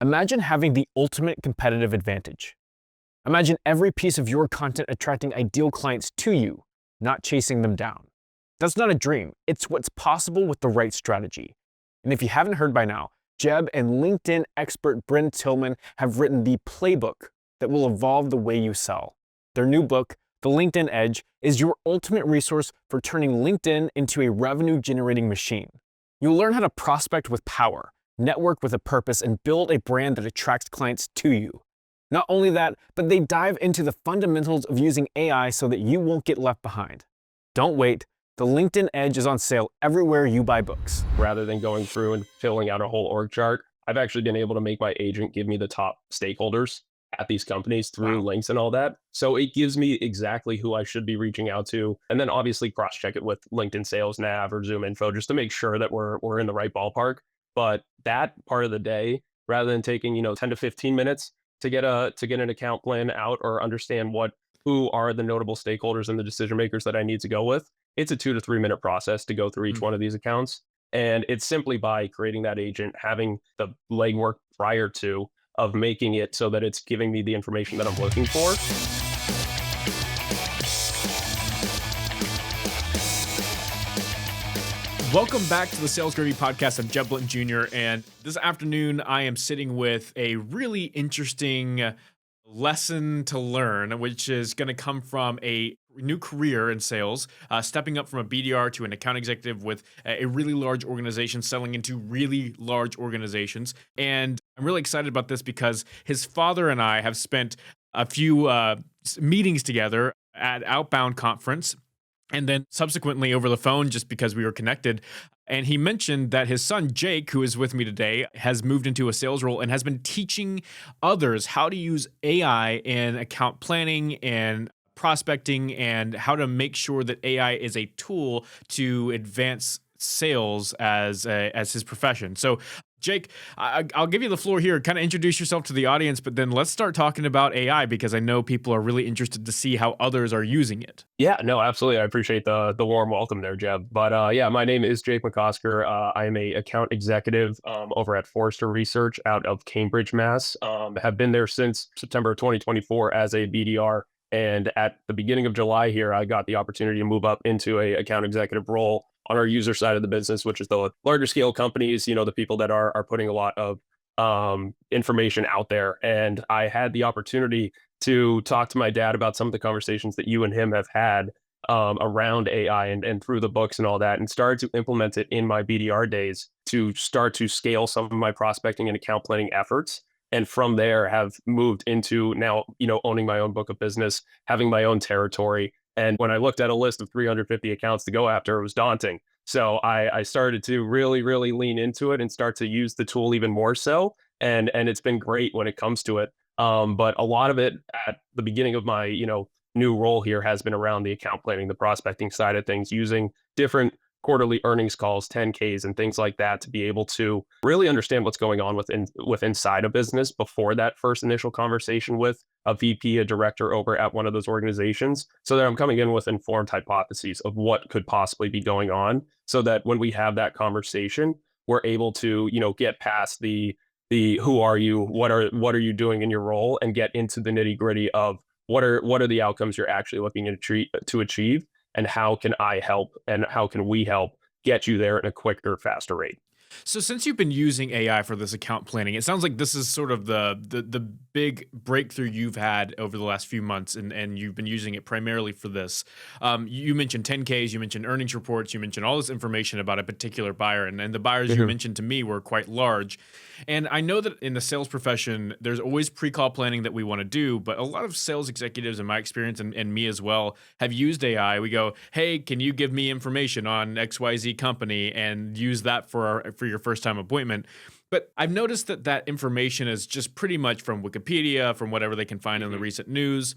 Imagine having the ultimate competitive advantage. Imagine every piece of your content attracting ideal clients to you, not chasing them down. That's not a dream, it's what's possible with the right strategy. And if you haven't heard by now, Jeb and LinkedIn expert Bryn Tillman have written the playbook that will evolve the way you sell. Their new book, The LinkedIn Edge, is your ultimate resource for turning LinkedIn into a revenue-generating machine. You'll learn how to prospect with power, network with a purpose, and build a brand that attracts clients to you. Not only that, but they dive into the fundamentals of using AI so that you won't get left behind. Don't wait. The LinkedIn Edge is on sale everywhere you buy books. Rather than going through and filling out a whole org chart, I've actually been able to make my agent give me the top stakeholders at these companies through links and all that. So it gives me exactly who I should be reaching out to. And then obviously cross-check it with LinkedIn Sales Nav or Zoom Info just to make sure that we're in the right ballpark. But that part of the day, rather than taking, 10 to 15 minutes to get an account plan out or understand who are the notable stakeholders and the decision makers that I need to go with, it's a 2 to 3 minute process to go through each one of these accounts. And it's simply by creating that agent, having the legwork prior to of making it so that it's giving me the information that I'm looking for. Welcome back to the Sales Gravy podcast. I'm Jeb Blount Jr. And this afternoon, I am sitting with a really interesting lesson to learn, which is going to come from a new career in sales, stepping up from a BDR to an account executive with a really large organization, selling into really large organizations. And I'm really excited about this because his father and I have spent a few meetings together at Outbound Conference, and then subsequently over the phone just because we were connected. And he mentioned that his son, Jake, who is with me today, has moved into a sales role and has been teaching others how to use AI in account planning and prospecting and how to make sure that AI is a tool to advance sales as his profession. So Jake, I'll give you the floor here. Kind of introduce yourself to the audience, but then let's start talking about AI because I know people are really interested to see how others are using it. Yeah, no, absolutely. I appreciate the warm welcome there, Jeb. But yeah, my name is Jake McCosker. I am a account executive over at Forrester Research out of Cambridge, Mass. Have been there since September 2024 as a BDR. And at the beginning of July here, I got the opportunity to move up into a account executive role on our user side of the business, which is the larger scale companies, the people that are putting a lot of information out there. And I had the opportunity to talk to my dad about some of the conversations that you and him have had around AI and through the books and all that, and started to implement it in my BDR days to start to scale some of my prospecting and account planning efforts. And from there have moved into now, owning my own book of business, having my own territory. And when I looked at a list of 350 accounts to go after, it was daunting. So I started to really, really lean into it and start to use the tool even more so. And it's been great when it comes to it. But a lot of it at the beginning of my, new role here has been around the account planning, the prospecting side of things, using different quarterly earnings calls, 10Ks and things like that to be able to really understand what's going on inside a business before that first initial conversation with a VP, a director over at one of those organizations, so that I'm coming in with informed hypotheses of what could possibly be going on, so that when we have that conversation, we're able to, get past the who are you, what are you doing in your role, and get into the nitty gritty of what are the outcomes you're actually looking to achieve, and how can I help and how can we help get you there at a quicker, faster rate. So since you've been using AI for this account planning, it sounds like this is sort of the big breakthrough you've had over the last few months, and you've been using it primarily for this. You mentioned 10Ks, you mentioned earnings reports, you mentioned all this information about a particular buyer, and the buyers you mentioned to me were quite large. And I know that in the sales profession, there's always pre-call planning that we want to do, but a lot of sales executives, in my experience, and me as well, have used AI. We go, hey, can you give me information on XYZ company, and use that for your first time appointment. But I've noticed that information is just pretty much from Wikipedia, from whatever they can find in the recent news.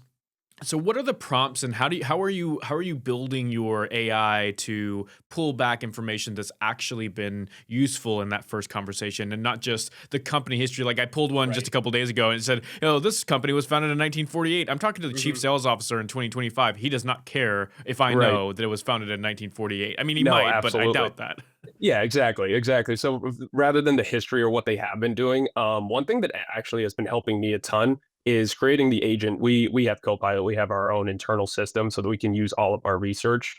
So what are the prompts and how are you building your AI to pull back information that's actually been useful in that first conversation and not just the company history? Like I pulled one just a Right. couple days ago and it said, "Oh, this company was founded in 1948." I'm talking to the chief Mhm. sales officer in 2025. He does not care if I Right. know that it was founded in 1948. I mean, he No, might, but I absolutely. doubt that. Yeah, exactly, exactly. So rather than the history or what they have been doing, one thing that actually has been helping me a ton is creating the agent. We have Copilot. We have our own internal system so that we can use all of our research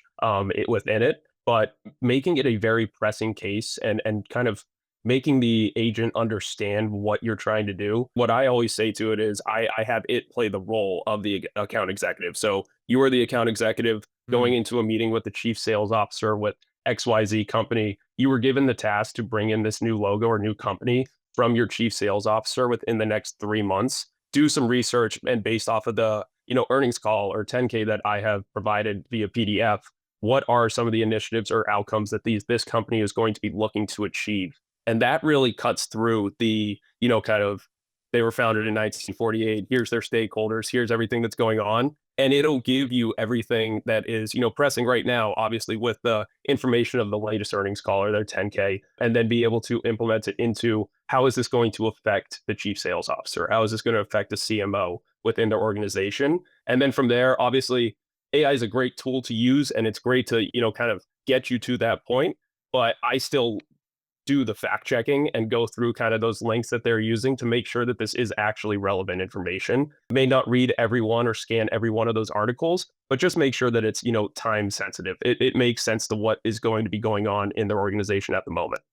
within it, but making it a very pressing case and kind of making the agent understand what you're trying to do. What I always say to it is I have it play the role of the account executive. So you are the account executive Hmm. going into a meeting with the chief sales officer with XYZ company, you were given the task to bring in this new logo or new company from your chief sales officer within the next 3 months. Do some research and based off of the earnings call or 10K that I have provided via PDF, what are some of the initiatives or outcomes that this company is going to be looking to achieve? And that really cuts through the kind of they were founded in 1948. Here's their stakeholders. Here's everything that's going on, and it'll give you everything that is pressing right now, obviously with the information of the latest earnings call or their 10K, and then be able to implement it into how is this going to affect the chief sales officer, how is this going to affect the CMO within their organization, and then from there, obviously AI is a great tool to use and it's great to kind of get you to that point, but I still do the fact checking and go through kind of those links that they're using to make sure that this is actually relevant information. May not read every one or scan every one of those articles, but just make sure that it's, time sensitive. It makes sense to what is going to be going on in their organization at the moment.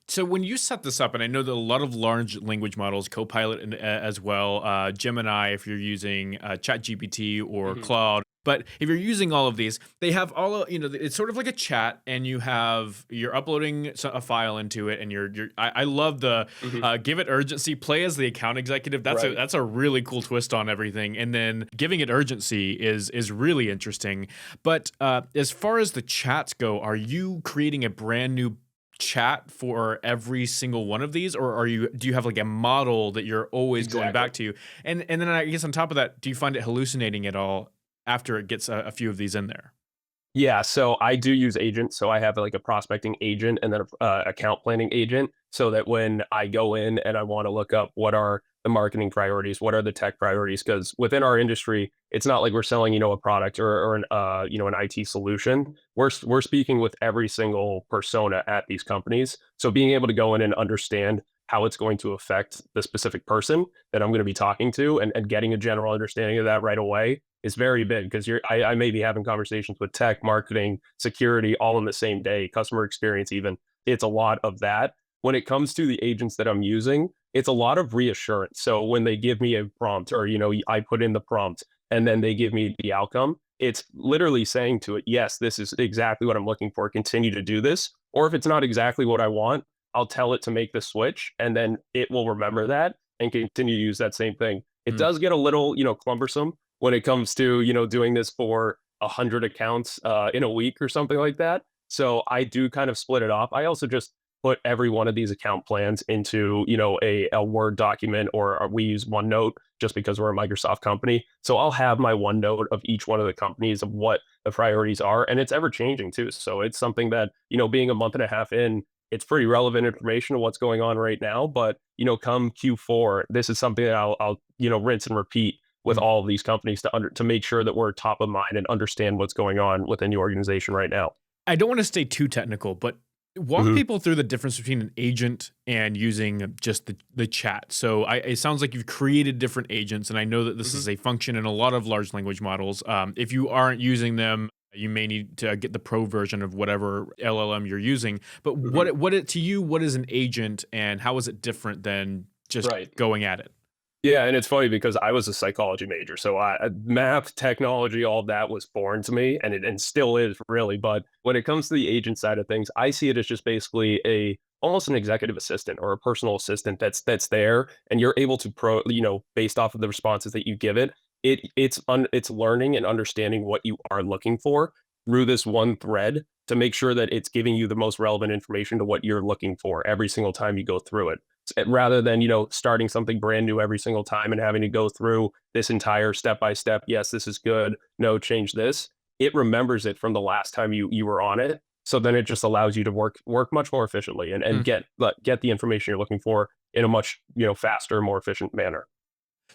So when you set this up, and I know that a lot of large language models, Copilot as well, Gemini, if you're using ChatGPT or Mhm. Claude, but if you're using all of these, they have it's sort of like a chat, and you're uploading a file into it, and I love the Mhm. give it urgency, play as the account executive. Right. That's a really cool twist on everything, and then giving it urgency is really interesting. But as far as the chats go, are you creating a brand new chat for every single one of these, or do you have like a model that you're always going Exactly. back to? And then I guess on top of that, do you find it hallucinating at all after it gets a few of these in there? Yeah, so I do use agents. So I have like a prospecting agent and then a account planning agent, so that when I go in and I want to look up what are the marketing priorities, what are the tech priorities, because within our industry, it's not like we're selling a product or an an IT solution. We're speaking with every single persona at these companies. So being able to go in and understand how it's going to affect the specific person that I'm going to be talking to and getting a general understanding of that right away is very big because I may be having conversations with tech, marketing, security all in the same day, customer experience even. It's a lot of that. When it comes to the agents that I'm using, it's a lot of reassurance. So when they give me a prompt or I put in the prompt and then they give me the outcome, it's literally saying to it, yes, this is exactly what I'm looking for. Continue to do this. Or if it's not exactly what I want, I'll tell it to make the switch and then it will remember that and continue to use that same thing. It Mm. does get a little, cumbersome when it comes to doing this for 100 accounts in a week or something like that. So I do kind of split it off. I also just put every one of these account plans into a Word document, or we use OneNote just because we're a Microsoft company. So I'll have my OneNote of each one of the companies of what the priorities are, and it's ever changing too. So it's something that being a month and a half in, it's pretty relevant information of what's going on right now. But come Q4, this is something that I'll rinse and repeat with Mm. all of these companies to make sure that we're top of mind and understand what's going on within the organization right now. I don't want to stay too technical, but walk Mhm. people through the difference between an agent and using just the chat. So it sounds like you've created different agents, and I know that this Mhm. is a function in a lot of large language models. If you aren't using them, you may need to get the pro version of whatever LLM you're using. But Mhm. to you, what is an agent, and how is it different than just Right. going at it? Yeah, and it's funny because I was a psychology major, so math, technology, all of that was foreign to me, and it still is really. But when it comes to the agent side of things, I see it as just basically a almost an executive assistant or a personal assistant that's there, and you're able to based off of the responses that you give it, it's learning and understanding what you are looking for through this one thread to make sure that it's giving you the most relevant information to what you're looking for every single time you go through it. rather than, starting something brand new every single time and having to go through this entire step by step. Yes, this is good. No, change this. It remembers it from the last time you were on it. So then it just allows you to work much more efficiently and get the information you're looking for in a much, faster, more efficient manner.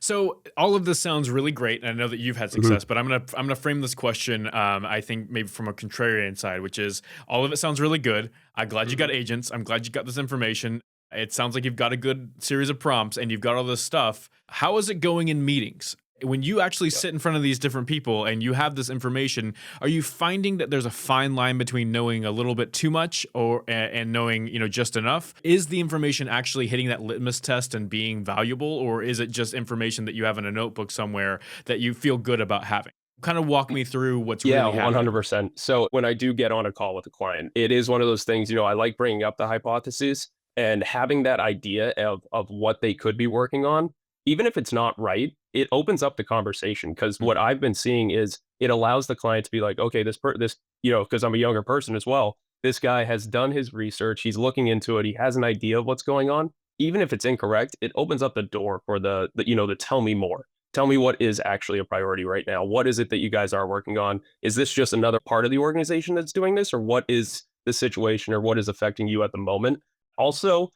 So all of this sounds really great, and I know that you've had Mhm. success. But I'm gonna frame this question. I think maybe from a contrarian side, which is all of it sounds really good. I'm glad you got Mhm. agents. I'm glad you got this information. It sounds like you've got a good series of prompts, and you've got all this stuff. How is it going in meetings? When you actually Yep. sit in front of these different people and you have this information, are you finding that there's a fine line between knowing a little bit too much and knowing, just enough? Is the information actually hitting that litmus test and being valuable, or is it just information that you have in a notebook somewhere that you feel good about having? Kind of walk me through what's Yeah, really happening. 100%. So when I do get on a call with a client, it is one of those things, I like bringing up the hypothesis and having that idea of what they could be working on, even if it's not right, it opens up the conversation. Because Mm, what I've been seeing is it allows the client to be like, okay, this, because I'm a younger person as well. This guy has done his research. He's looking into it. He has an idea of what's going on. Even if it's incorrect, it opens up the door for the tell me more. Tell me what is actually a priority right now. What is it that you guys are working on? Is this just another part of the organization that's doing this, or what is the situation, or what is affecting you at the moment? Also,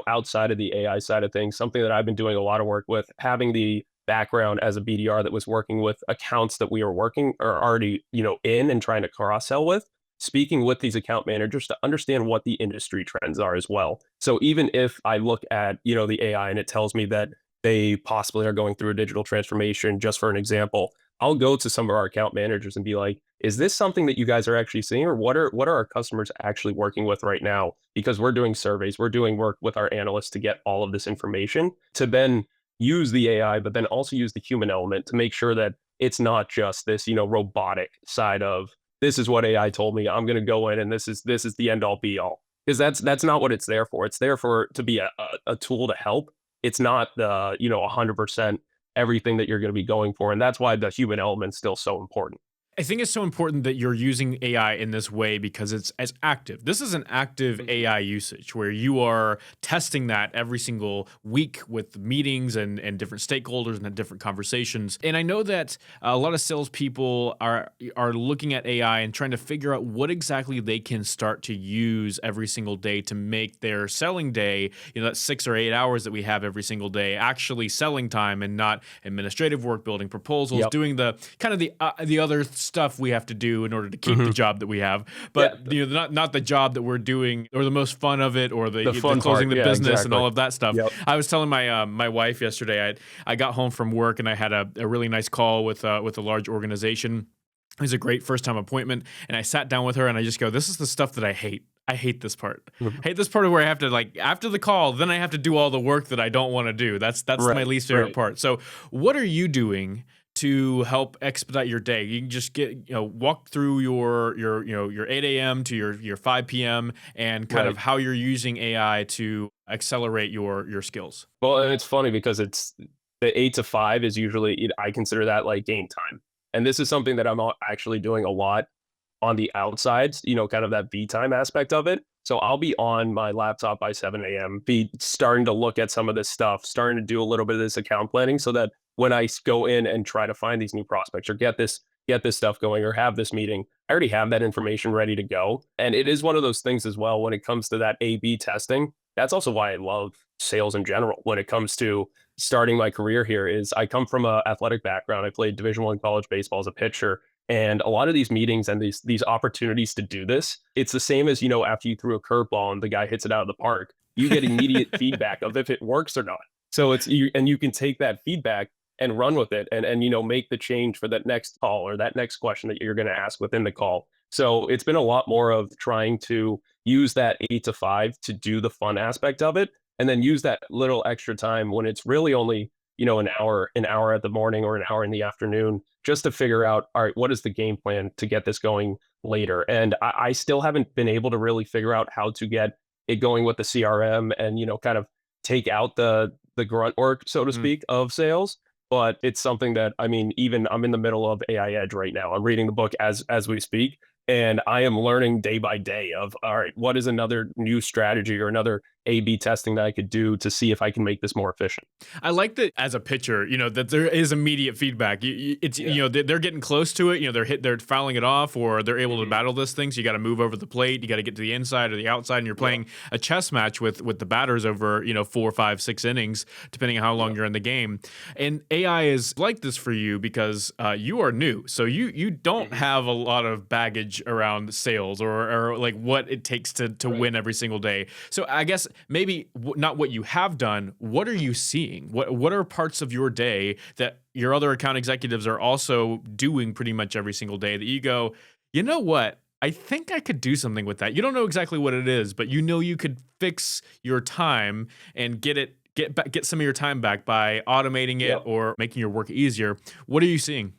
outside of the AI side of things, something that I've been doing a lot of work with, having the background as a BDR that was working with accounts that we were working or already, in and trying to cross sell with, speaking with these account managers to understand what the industry trends are as well. So even if I look at, the AI and it tells me that they possibly are going through a digital transformation, just for an example, I'll go to some of our account managers and be like, is this something that you guys are actually seeing, or what are our customers actually working with right now? Because we're doing surveys, we're doing work with our analysts to get all of this information to then use the AI, but then also use the human element to make sure that it's not just this, robotic side of this is what AI told me. I'm going to go in and this is the end all be all. Because that's not what it's there for. It's there for to be a tool to help. It's not the 100% everything that you're going to be going for, and that's why the human element's still so important. I think it's so important that you're using AI in this way because it's as active. This is an active Mhm. AI usage where you are testing that every single week with meetings and different stakeholders and different conversations. And I know that a lot of salespeople are looking at AI and trying to figure out what exactly they can start to use every single day to make their selling day, that 6 or 8 hours that we have every single day, actually selling time and not administrative work, building proposals, Yep. doing the kind of the other stuff we have to do in order to keep the Hmm. job that we have, Yeah, but not the job that we're doing or the most fun of it or the the fun closing part. the Yeah, business and exactly. all of that stuff. Yep. I was telling my wife yesterday. I got home from work and I had a really nice call with a large organization. It was a great first time appointment, and I sat down with her and I just go, "This is the stuff that I hate. I hate this part. Mhm. I hate this part of where I have to, like, after the call, then I have to do all the work that I don't want to do. That's my Right. least favorite Right. part. So, what are you doing to help expedite your day? You can just walk through your 8 a.m. to your 5 p.m. and kind of Right. how you're using AI to accelerate your skills. Well, and it's funny because it's the 8 to 5 is usually I consider that like game time, and this is something that actually doing a lot on the outsides, kind of that V time aspect of it. So I'll be on my laptop by 7 a.m., be starting to look at some of this stuff, starting to do a little bit of this account planning so that when I go in and try to find these new prospects or get this stuff going or have this meeting, I already have that information ready to go. And it is one of those things as well when it comes to that A/B testing. That's also why I love sales in general when it comes to starting my career here is I come from a athletic background. I played Division 1 college baseball as a pitcher, and a lot of these meetings and these opportunities to do this, it's the same as, after you threw a curveball and the guy hits it out of the park, you get immediate feedback of if it works or not. So you can take that feedback and run with it and make the change for that next call or that next question that you're going to ask within the call. So it's been a lot more of trying to use that 8 to 5 to do the fun aspect of it and then use that little extra time when it's really only an hour at the morning or an hour in the afternoon just to figure out, all right, what is the game plan to get this going later? And I still haven't been able to really figure out how to get it going with the CRM and, kind of take out the grunt work, so to Mm. speak, of sales. But it's something that, I mean, even I'm in the middle of AI Edge right now. I'm reading the book as we speak, and I am learning day by day of, all right, what is another new strategy or another A/B testing that I could do to see if I can make this more efficient. I like that as a pitcher, that there is immediate feedback. It's Yeah. they're getting close to it. They're fouling it off, or they're able to Mhm. battle this thing. So you got to move over the plate. You got to get to the inside or the outside, and you're Yep. playing a chess match with the batters over 4, 5, 6 innings, depending on how long Yep. you're in the game. And AI is like this for you because you are new, so you don't Mhm. have a lot of baggage around sales or like what it takes to Right. win every single day. So I guess maybe not what you have done. What are you seeing? What are parts of your day that your other account executives are also doing pretty much every single day that you go, you know what? I think I could do something with that. You don't know exactly what it is, but you could fix your time and get some of your time back by automating it Yep. or making your work easier. What are you seeing?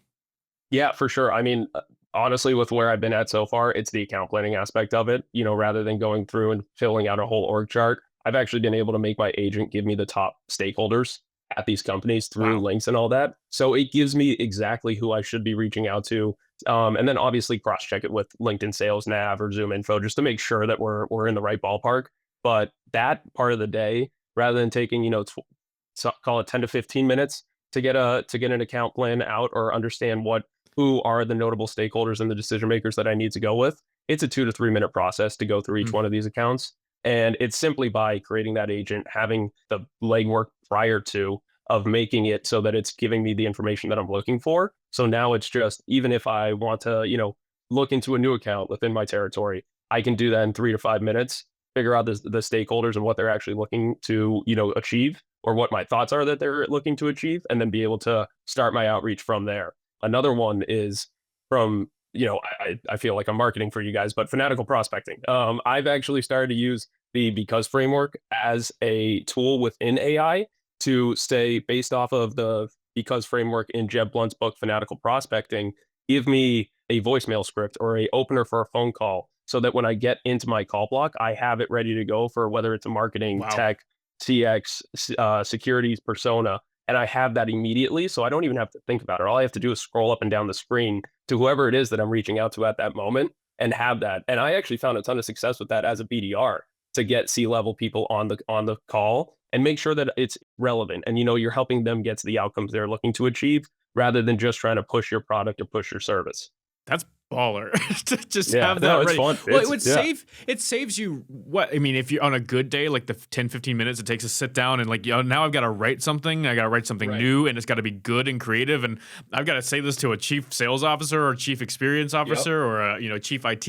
Yeah, for sure. I mean, honestly, with where I've been at so far, it's the account planning aspect of it. Rather than going through and filling out a whole org chart, I've actually been able to make my agent give me the top stakeholders at these companies through Wow. links and all that. So it gives me exactly who I should be reaching out to. And then obviously cross check it with LinkedIn Sales Nav or Zoom Info just to make sure that we're in the right ballpark. But that part of the day, rather than taking, so call it 10 to 15 minutes to get an account plan out or understand who are the notable stakeholders and the decision makers that I need to go with. It's a 2 to 3 minute process to go through each Mm. one of these accounts. And it's simply by creating that agent, having the legwork prior to of making it so that it's giving me the information that I'm looking for. So now it's just, even if I want to, look into a new account within my territory, I can do that in 3 to 5 minutes, figure out the stakeholders and what they're actually looking to, achieve, or what my thoughts are that they're looking to achieve, and then be able to start my outreach from there. Another one is from, I feel like I'm marketing for you guys, but fanatical prospecting. I've actually started to use the Because framework as a tool within AI to stay based off of the Because framework in Jeb Blount's book, Fanatical Prospecting. Give me a voicemail script or a opener for a phone call so that when I get into my call block, I have it ready to go for whether it's a marketing, Wow. tech, CX, securities, persona, and I have that immediately. So I don't even have to think about it. All I have to do is scroll up and down the screen to whoever it is that I'm reaching out to at that moment and have that. And I actually found a ton of success with that as a BDR to get C-level people on the call and make sure that it's relevant and you're helping them get to the outcomes they're looking to achieve rather than just trying to push your product or push your service. That's baller to just Yeah, have no, that it's ready. fun. Well, it It's would yeah. saves you what I mean, if you're on a good day, like the 10, 15 minutes it takes to sit down and like, now I've got to write something. I got to write something Right. new and it's got to be good and creative. And I've got to say this to a chief sales officer or chief experience Yep. officer or a, chief IT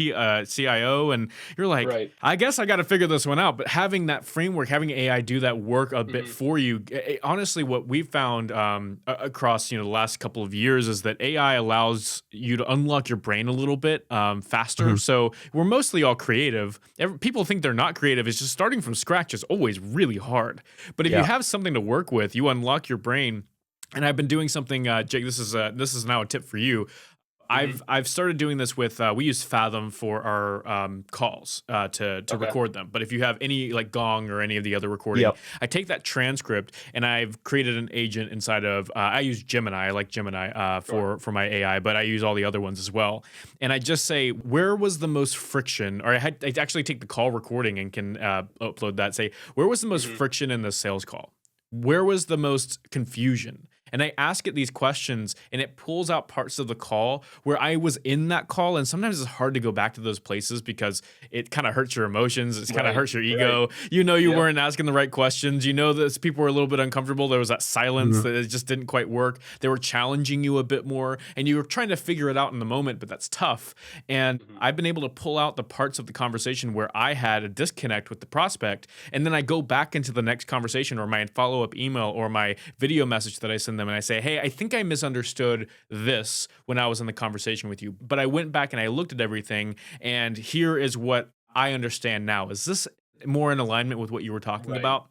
CIO. And you're like, Right. I guess I got to figure this one out. But having that framework, having AI do that work a bit Mhm. for you, honestly, what we've found across the last couple of years is that AI allows you to unlock your brain a little bit faster. Mhm. So we're mostly all creative. People think they're not creative. It's just starting from scratch is always really hard. But if you Yeah. have something to work with, you unlock your brain. And I've been doing something, Jake. This is now a tip for you. Mhm. I've started doing this with we use Fathom for our calls to Okay. record them. But if you have any like Gong or any of the other recording, Yep. I take that transcript and I've created an agent inside of I use Gemini. I like Gemini Sure. for my AI, but I use all the other ones as well. And I just say where was the most friction, or I actually take the call recording and can upload that. Say where was the most Mhm. friction in the sales call? Where was the most confusion? And I ask it these questions and it pulls out parts of the call where I was in that call. And sometimes it's hard to go back to those places because it kind of hurts your emotions. It kind of Right. hurts your Right. ego. You Yep. weren't asking the right questions. You know that people were a little bit uncomfortable. There was that silence Mhm. that it just didn't quite work. They were challenging you a bit more and you were trying to figure it out in the moment, but that's tough. And Mhm. I've been able to pull out the parts of the conversation where I had a disconnect with the prospect. And then I go back into the next conversation or my follow up email or my video message that I send them and I say, hey, I think I misunderstood this when I was in the conversation with you, but I went back and I looked at everything and here is what I understand now. Is this more in alignment with what you were talking Right. about?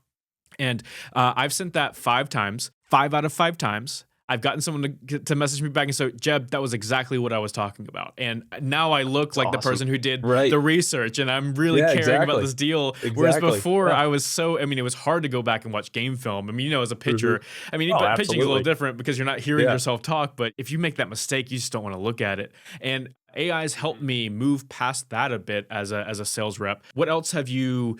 And I've sent that 5 times, 5 out of 5 times. I've gotten someone to message me back and say, Jeb, that was exactly what I was talking about. And now I look It's like the awesome. person who did Right. the research and I'm really Yeah, caring about exactly. this deal. Whereas Exactly. before Yeah. I was it was hard to go back and watch game film. I mean, as a Mhm. pitcher, I mean, Oh, but pitching is a little absolutely. different because you're not hearing Yeah. yourself talk. But if you make that mistake, you just don't want to look at it. And AI has helped me move past that a bit as a sales rep. What else have you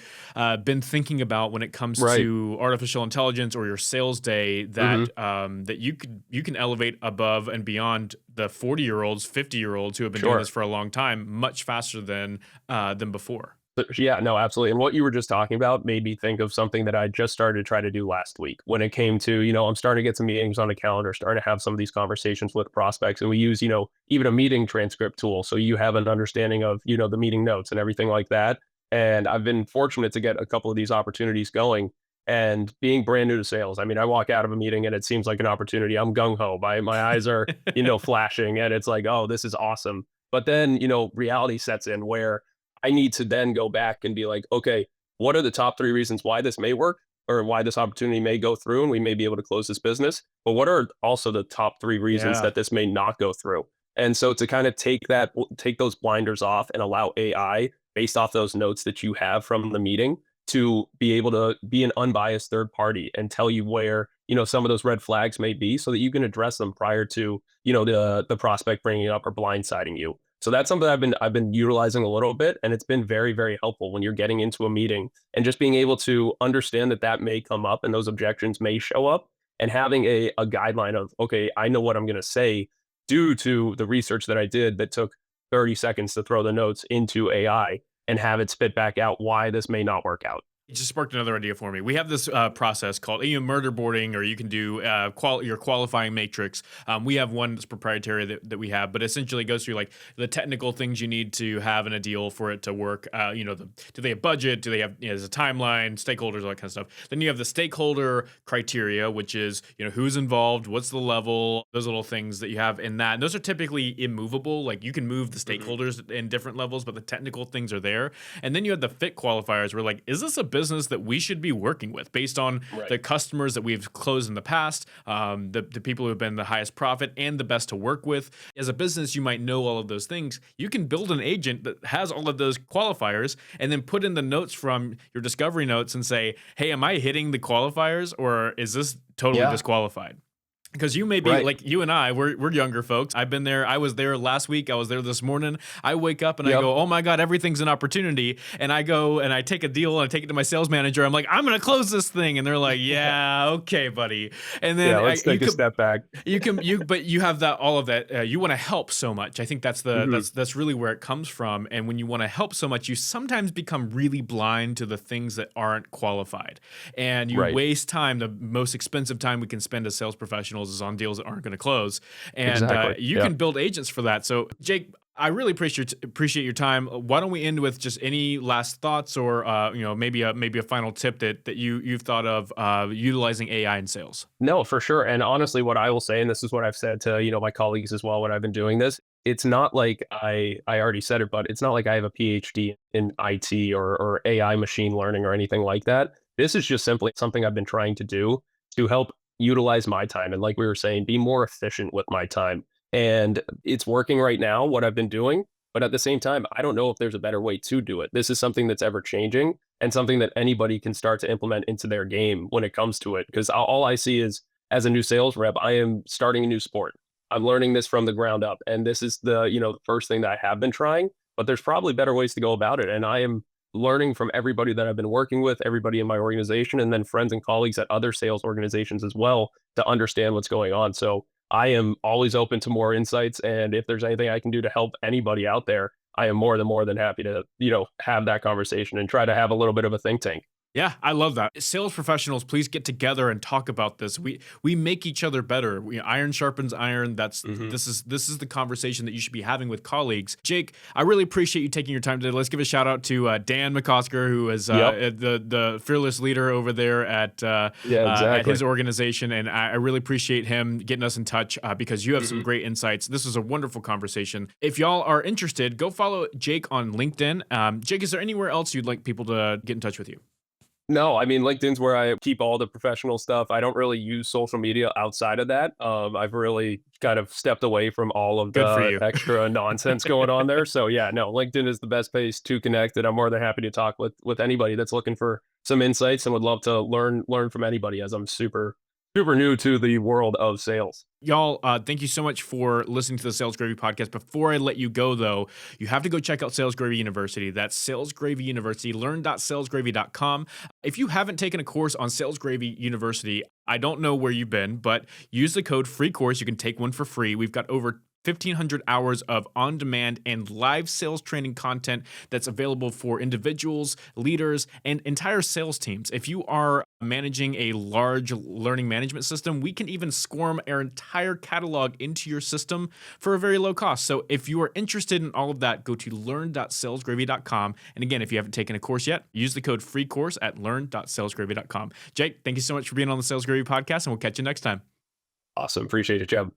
been thinking about when it comes Right. to artificial intelligence or your sales day Mhm. that you can elevate above and beyond the 40-year-olds, 50-year-olds who have been doing this Sure. for a long time much faster than before? But yeah, no, absolutely. And what you were just talking about made me think of something that I just started to try to do last week when it came to, I'm starting to get some meetings on the calendar, starting to have some of these conversations with prospects. And we use, even a meeting transcript tool. So you have an understanding of, the meeting notes and everything like that. And I've been fortunate to get a couple of these opportunities going. And being brand new to sales, I mean, I walk out of a meeting and it seems like an opportunity. I'm gung ho. My eyes are, flashing, and it's like, oh, this is awesome. But then, reality sets in where I need to then go back and be like, okay, what are the top three reasons why this may work or why this opportunity may go through and we may be able to close this business? But what are also the top three reasons Yeah. that this may not go through? And so to kind of take those blinders off and allow AI based off those notes that you have from the meeting to be able to be an unbiased third party and tell you where, some of those red flags may be so that you can address them prior to, the prospect bringing it up or blindsiding you. So that's something I've been utilizing a little bit, and it's been very, very helpful when you're getting into a meeting and just being able to understand that that may come up and those objections may show up, and having a guideline of, okay, I know what I'm going to say due to the research that I did that took 30 seconds to throw the notes into AI and have it spit back out why this may not work out. It just sparked another idea for me. We have this process called murder boarding, or you can do your qualifying matrix. We have one that's proprietary that we have, but essentially goes through like the technical things you need to have in a deal for it to work. Do they have budget? Do they have there's a timeline, stakeholders, all that kind of stuff. Then you have the stakeholder criteria, which is who's involved, what's the level, those little things that you have in that. And those are typically immovable. Like you can move the Mhm. stakeholders in different levels, but the technical things are there. And then you have the fit qualifiers where like, is this a business that we should be working with based on Right. the customers that we've closed in the past, the people who have been the highest profit and the best to work with. As a business, you might know all of those things. You can build an agent that has all of those qualifiers and then put in the notes from your discovery notes and say, hey, am I hitting the qualifiers or is this totally Yeah. disqualified? Because you may be Right. like you and we're younger folks. I've been there. I was there last week. I was there this morning. I wake up and I Yep. go, oh my God, everything's an opportunity. And I go and I take a deal and I take it to my sales manager. I'm like, I'm going to close this thing. And they're like, yeah, okay, buddy. And Yeah. then Let's you take a could, step back. but you have that, all of that. You want to help so much. I think Mhm. that's really where it comes from. And when you want to help so much, you sometimes become really blind to the things that aren't qualified, and you Right. waste time. The most expensive time we can spend as sales professionals is on deals that aren't going to close, and Exactly. you Yeah. can build agents for that. So, Jake, I really appreciate your time. Why don't we end with just any last thoughts, or maybe a final tip that you've thought of utilizing AI in sales? No, for sure. And honestly, what I will say, and this is what I've said to, my colleagues as well when I've been doing this, it's not like I already said it, but it's not like I have a PhD in IT or AI machine learning or anything like that. This is just simply something I've been trying to do to help utilize my time. And like we were saying, be more efficient with my time. And it's working right now, what I've been doing. But at the same time, I don't know if there's a better way to do it. This is something that's ever changing and something that anybody can start to implement into their game when it comes to it. Because all I see is, as a new sales rep, I am starting a new sport. I'm learning this from the ground up, and this is the first thing that I have been trying. But there's probably better ways to go about it, and I am learning from everybody that I've been working with, everybody in my organization, and then friends and colleagues at other sales organizations as well to understand what's going on. So I am always open to more insights, and if there's anything I can do to help anybody out there, I am more than happy to, have that conversation and try to have a little bit of a think tank. Yeah, I love that. Sales professionals, please get together and talk about this. We make each other better. Iron sharpens iron. Hmm. This is the conversation that you should be having with colleagues. Jake, I really appreciate you taking your time today. Let's give a shout out to Dan McCosker, who is Yep. the fearless leader over there Yeah, at exactly. his organization, and I really appreciate him getting us in touch because you have some Hmm. great insights. This was a wonderful conversation. If y'all are interested, go follow Jake on LinkedIn. Jake, is there anywhere else you'd like people to get in touch with you? No, I mean, LinkedIn's where I keep all the professional stuff. I don't really use social media outside of that. I've really kind of stepped away from all of Good for the you. extra nonsense going on there. So yeah, no, LinkedIn is the best place to connect, and I'm more than happy to talk with anybody that's looking for some insights and would love to learn from anybody as I'm super super new to the world of sales. Y'all, thank you so much for listening to the Sales Gravy podcast. Before I let you go, though, you have to go check out Sales Gravy University. That's Sales Gravy University. Learn.salesgravy.com. If you haven't taken a course on Sales Gravy University, I don't know where you've been, but use the code free course. You can take one for free. We've got over 1,500 hours of on-demand and live sales training content that's available for individuals, leaders, and entire sales teams. If you are managing a large learning management system, we can even swarm our entire catalog into your system for a very low cost. So if you are interested in all of that, go to learn.salesgravy.com. And again, if you haven't taken a course yet, use the code free course at learn.salesgravy.com. Jake, thank you so much for being on the Sales Gravy podcast, and we'll catch you next time. Awesome. Appreciate it, Jeb.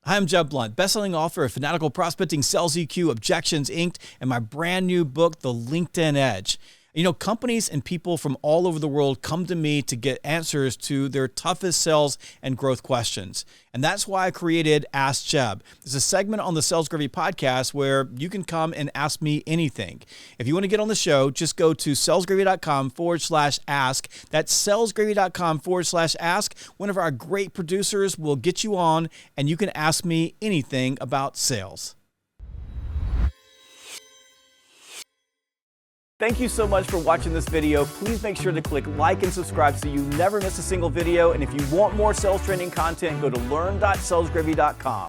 Hi, I'm Jeb Blount, best-selling author of Fanatical Prospecting, Sales EQ, Objections Inc., and my brand new book, The LinkedIn Edge. You know, companies and people from all over the world come to me to get answers to their toughest sales and growth questions. And that's why I created Ask Jeb. It's a segment on the Sales Gravy podcast where you can come and ask me anything. If you want to get on the show, just go to salesgravy.com/ask. That's salesgravy.com/ask. One of our great producers will get you on and you can ask me anything about sales. Thank you so much for watching this video. Please make sure to click like and subscribe so you never miss a single video. And if you want more sales training content, go to learn.salesgravy.com.